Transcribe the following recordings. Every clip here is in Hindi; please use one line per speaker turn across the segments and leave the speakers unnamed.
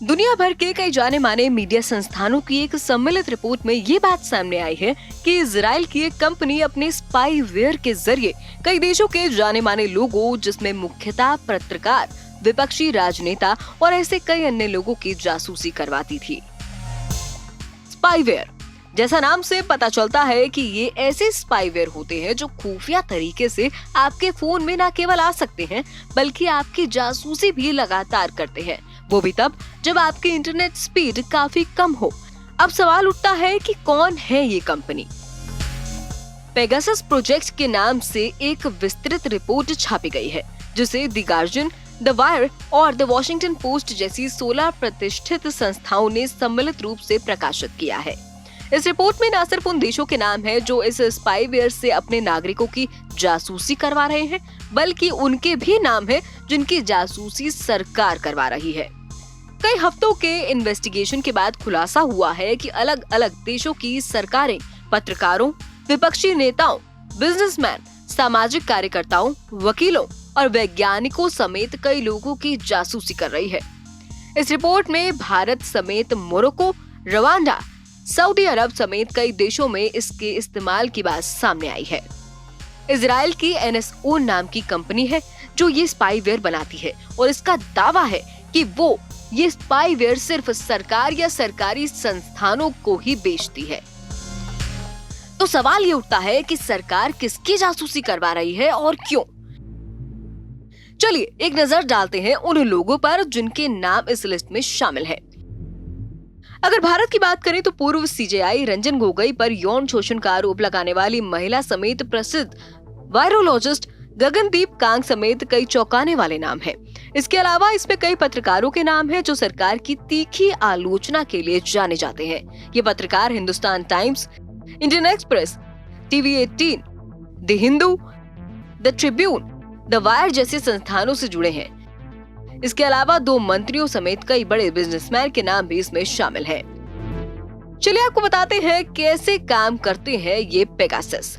दुनिया भर के कई जाने माने मीडिया संस्थानों की एक सम्मिलित रिपोर्ट में ये बात सामने आई है कि इजराइल की एक कंपनी अपने स्पाईवेयर के जरिए कई देशों के जाने माने लोगों, जिसमें मुख्यतः पत्रकार, विपक्षी राजनेता और ऐसे कई अन्य लोगों की जासूसी करवाती थी। स्पाईवेयर, जैसा नाम से पता चलता है कि ये ऐसे स्पाईवेयर होते हैं जो खुफिया तरीके से आपके फोन में न केवल आ सकते हैं बल्कि आपकी जासूसी भी लगातार करते हैं, वो भी तब जब आपकी इंटरनेट स्पीड काफी कम हो। अब सवाल उठता है कि कौन है ये कंपनी। पेगासस प्रोजेक्ट के नाम से एक विस्तृत रिपोर्ट छापी गई है, जिसे द गार्जियन, द वायर और द वॉशिंगटन पोस्ट जैसी 16 प्रतिष्ठित संस्थाओं ने सम्मिलित रूप से प्रकाशित किया है। इस रिपोर्ट में न सिर्फ उन देशों के नाम है जो इस स्पाईवेयर से अपने नागरिकों की जासूसी करवा रहे हैं, बल्कि उनके भी नाम है जिनकी जासूसी सरकार करवा रही है। कई हफ्तों के इन्वेस्टिगेशन के बाद खुलासा हुआ है कि अलग अलग देशों की सरकारें पत्रकारों, विपक्षी नेताओं, बिजनेसमैन, सामाजिक कार्यकर्ताओं, वकीलों और वैज्ञानिकों समेत कई लोगों की जासूसी कर रही है। इस रिपोर्ट में भारत समेत मोरक्को, रवांडा, सऊदी अरब समेत कई देशों में इसके इस्तेमाल की बात सामने आई है। इजराइल की NSO नाम की कंपनी है जो ये स्पाईवेयर बनाती है और इसका दावा है कि वो ये स्पाईवेयर सिर्फ सरकार या सरकारी संस्थानों को ही बेचती है। तो सवाल ये उठता है कि सरकार किसकी जासूसी करवा रही है और क्यों? चलिए एक नजर डालते हैं उन लोगों पर जिनके नाम इस लिस्ट में शामिल हैं। अगर भारत की बात करें तो पूर्व CJI रंजन गोगोई पर यौन शोषण का आरोप लगाने वाली महिला समेत प्रसिद्ध वायरोलॉजिस्ट गगनदीप कांग समेत कई चौंकाने वाले नाम हैं। इसके अलावा इसमें कई पत्रकारों के नाम हैं जो सरकार की तीखी आलोचना के लिए जाने जाते हैं। ये पत्रकार Hindustan times, Indian express, TV18, the Hindu, the Tribune, the wire जैसे संस्थानों से जुड़े हैं। इसके अलावा 2 मंत्रियों समेत कई बड़े बिजनेसमैन के नाम भी इसमें शामिल हैं। चलिए आपको बताते हैं कैसे काम करते हैं ये पेगासस।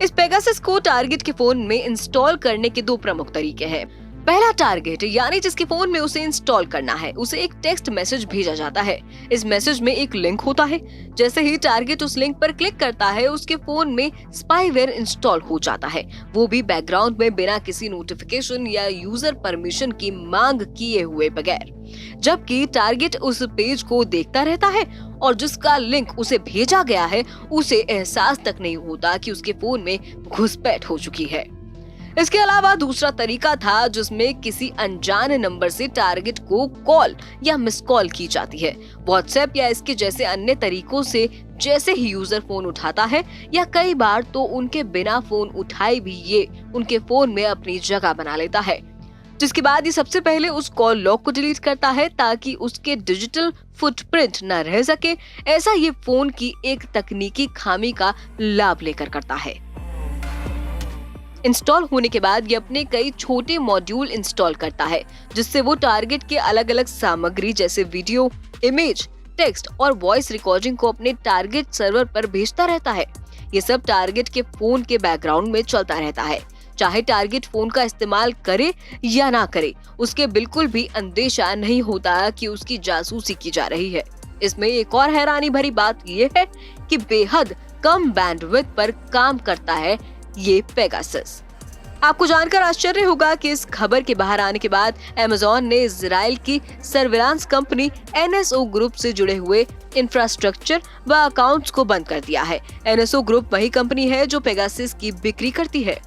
इस पेगासस को टारगेट के फोन में इंस्टॉल करने के 2 प्रमुख तरीके हैं। पहला, टारगेट यानी जिसके फोन में उसे इंस्टॉल करना है, उसे एक टेक्स्ट मैसेज भेजा जाता है। इस मैसेज में एक लिंक होता है। जैसे ही टारगेट उस लिंक पर क्लिक करता है, उसके फोन में स्पाईवेयर इंस्टॉल हो जाता है, वो भी बैकग्राउंड में बिना किसी नोटिफिकेशन या यूजर परमिशन की मांग किए हुए बगैर। जबकि टारगेट उस पेज को देखता रहता है और जिसका लिंक उसे भेजा गया है उसे एहसास तक नहीं होता कि उसके फोन में घुसपैठ हो चुकी है। इसके अलावा दूसरा तरीका था जिसमें किसी अनजान नंबर से टारगेट को कॉल या मिस कॉल की जाती है। व्हाट्सएप या इसके जैसे अन्य तरीकों से जैसे ही यूजर फोन उठाता है या कई बार तो उनके बिना फोन उठाए भी ये उनके फोन में अपनी जगह बना लेता है, जिसके बाद ये सबसे पहले उस कॉल लॉग को डिलीट करता है ताकि उसके डिजिटल फुटप्रिंट न रह सके। ऐसा ये फोन की एक तकनीकी खामी का लाभ लेकर करता है। इंस्टॉल होने के बाद ये अपने कई छोटे मॉड्यूल इंस्टॉल करता है, जिससे वो टारगेट के अलग अलग सामग्री जैसे वीडियो, इमेज, टेक्स्ट और वॉइस रिकॉर्डिंग को अपने टारगेट सर्वर पर भेजता रहता है। ये सब टारगेट के फोन के बैकग्राउंड में चलता रहता है। चाहे टारगेट फोन का इस्तेमाल करे या ना करे, उसके बिल्कुल भी अंदेशा नहीं होता कि उसकी जासूसी की जा रही है। इसमें एक और हैरानी भरी बात ये है कि बेहद कम बैंडविड्थ पर काम करता है ये पेगासस। आपको जानकर आश्चर्य होगा कि इस खबर के बाहर आने के बाद अमेज़न ने इजराइल की सर्विलांस कंपनी NSO ग्रुप से जुड़े हुए इंफ्रास्ट्रक्चर व अकाउंट्स को बंद कर दिया है। NSO ग्रुप वही कंपनी है जो पेगासस की बिक्री करती है।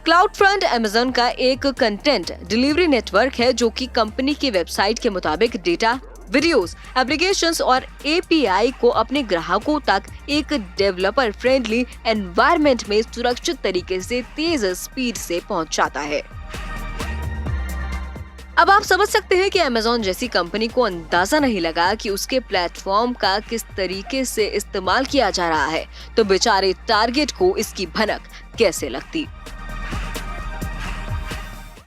क्लाउडफ्रंट अमेज़न का एक कंटेंट डिलीवरी नेटवर्क है जो कि कंपनी की वेबसाइट के मुताबिक डेटा, वीडियोस, एप्लीकेशंस और API को अपने ग्राहकों तक एक डेवलपर फ्रेंडली एनवायरनमेंट में सुरक्षित तरीके से तेज स्पीड से पहुंचाता है। अब आप समझ सकते हैं कि अमेज़न जैसी कंपनी को अंदाजा नहीं लगा कि उसके प्लेटफॉर्म का किस तरीके से इस्तेमाल किया जा रहा है, तो बेचारे टारगेट को इसकी भनक कैसे लगती।